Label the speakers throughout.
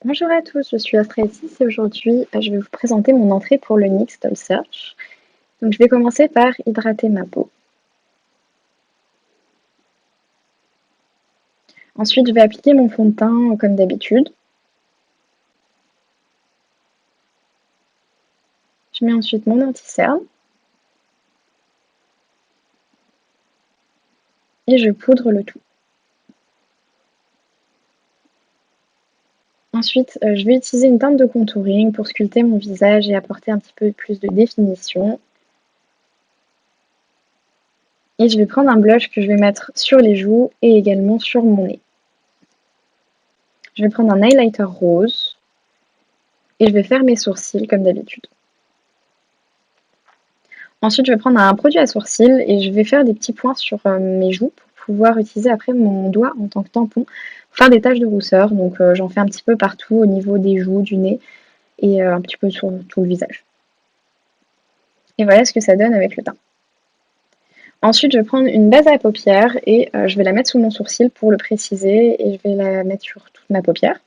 Speaker 1: Bonjour à tous, je suis Astralis et aujourd'hui je vais vous présenter mon entrée pour le NYX Doll Search. Donc je vais commencer par hydrater ma peau. Ensuite je vais appliquer mon fond de teint comme d'habitude. Je mets ensuite mon anti-cerne. Et je poudre le tout. Ensuite je vais utiliser une teinte de contouring pour sculpter mon visage et apporter un petit peu plus de définition. Et je vais prendre un blush que je vais mettre sur les joues et également sur mon nez. Je vais prendre un highlighter rose et je vais faire mes sourcils comme d'habitude. Ensuite, je vais prendre un produit à sourcils et je vais faire des petits points sur mes joues pour pouvoir utiliser après mon doigt en tant que tampon pour faire des taches de rousseur. Donc j'en fais un petit peu partout au niveau des joues, du nez et un petit peu sur tout le visage. Et voilà ce que ça donne avec le teint. Ensuite, je vais prendre une base à paupières et je vais la mettre sous mon sourcil pour le préciser et je vais la mettre sur toute ma paupière.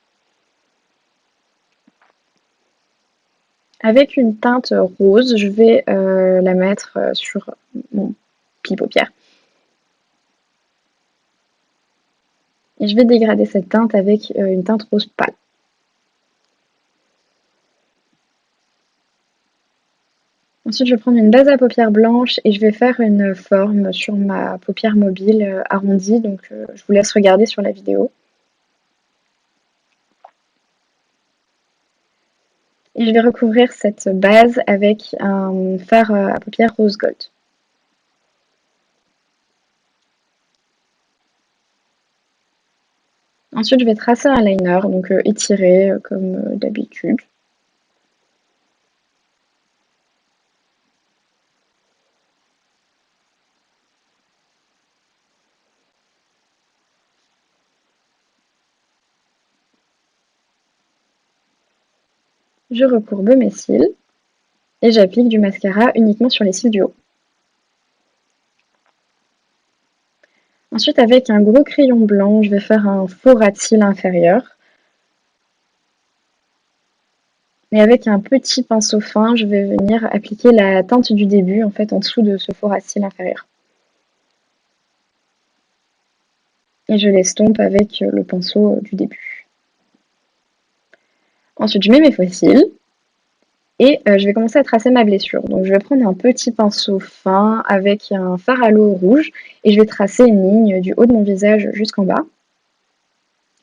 Speaker 1: Avec une teinte rose, je vais la mettre sur mon pli paupière. Et je vais dégrader cette teinte avec une teinte rose pâle. Ensuite, je vais prendre une base à paupières blanche et je vais faire une forme sur ma paupière mobile arrondie. Donc, je vous laisse regarder sur la vidéo. Et je vais recouvrir cette base avec un fard à paupières rose gold. Ensuite, je vais tracer un liner, donc étiré comme d'habitude. Je recourbe mes cils et j'applique du mascara uniquement sur les cils du haut. Ensuite, avec un gros crayon blanc, je vais faire un faux ras de cils inférieur. Et avec un petit pinceau fin, je vais venir appliquer la teinte du début en fait en dessous de ce faux ras de cils inférieur. Et je l'estompe avec le pinceau du début. Ensuite, je mets mes faux cils et je vais commencer à tracer ma blessure. Donc, je vais prendre un petit pinceau fin avec un fard à l'eau rouge et je vais tracer une ligne du haut de mon visage jusqu'en bas.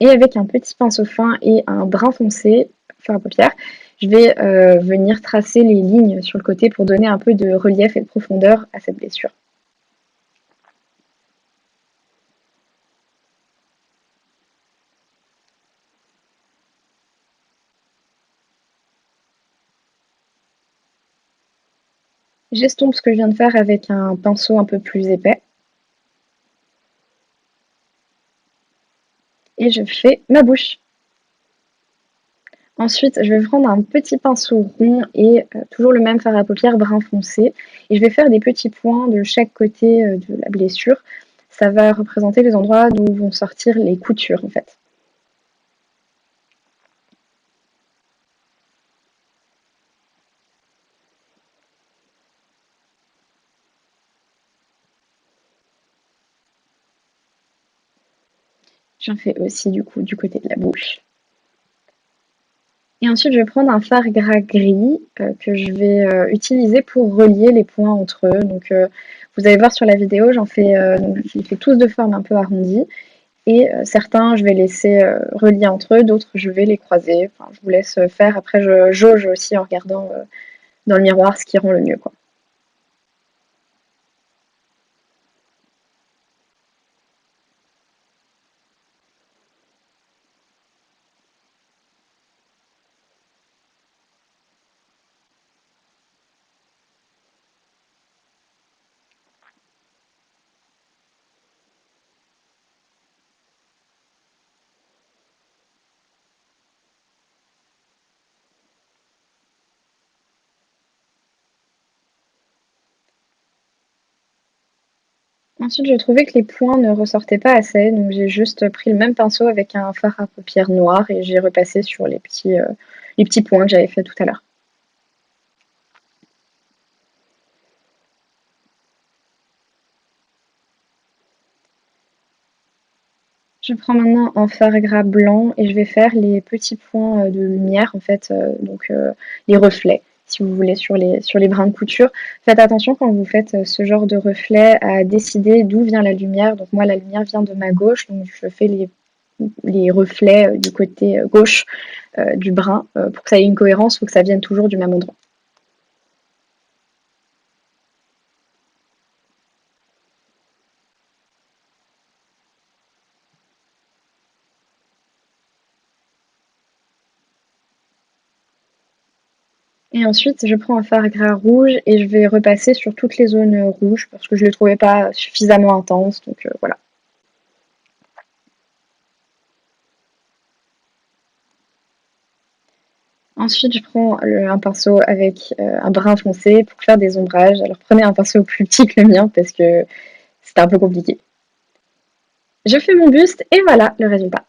Speaker 1: Et avec un petit pinceau fin et un brun foncé, fard à paupières, je vais venir tracer les lignes sur le côté pour donner un peu de relief et de profondeur à cette blessure. J'estompe ce que je viens de faire avec un pinceau un peu plus épais. Et je fais ma bouche. Ensuite, je vais prendre un petit pinceau rond et toujours le même fard à paupières brun foncé. Et je vais faire des petits points de chaque côté de la blessure. Ça va représenter les endroits d'où vont sortir les coutures en fait. J'en fais aussi du coup du côté de la bouche. Et ensuite, je vais prendre un fard gras gris que je vais utiliser pour relier les points entre eux. Donc, vous allez voir sur la vidéo, je les fais tous de forme un peu arrondie. Et certains, je vais laisser relier entre eux, d'autres, je vais les croiser. Enfin, je vous laisse faire. Après, je jauge aussi en regardant dans le miroir ce qui rend le mieux, quoi. Ensuite, je trouvais que les points ne ressortaient pas assez, donc j'ai juste pris le même pinceau avec un fard à paupières noir et j'ai repassé sur les petits points que j'avais fait tout à l'heure. Je prends maintenant un fard gras blanc et je vais faire les petits points de lumière, en fait, les reflets, si vous voulez, sur les brins de couture. Faites attention quand vous faites ce genre de reflet à décider d'où vient la lumière. Donc moi, la lumière vient de ma gauche, donc je fais les reflets du côté gauche du brin. Pour que ça ait une cohérence, il faut que ça vienne toujours du même endroit. Et ensuite, je prends un fard gras rouge et je vais repasser sur toutes les zones rouges parce que je ne le trouvais pas suffisamment intense. Donc voilà. Ensuite, je prends un pinceau avec un brun foncé pour faire des ombrages. Alors prenez un pinceau plus petit que le mien parce que c'était un peu compliqué. Je fais mon buste et voilà le résultat.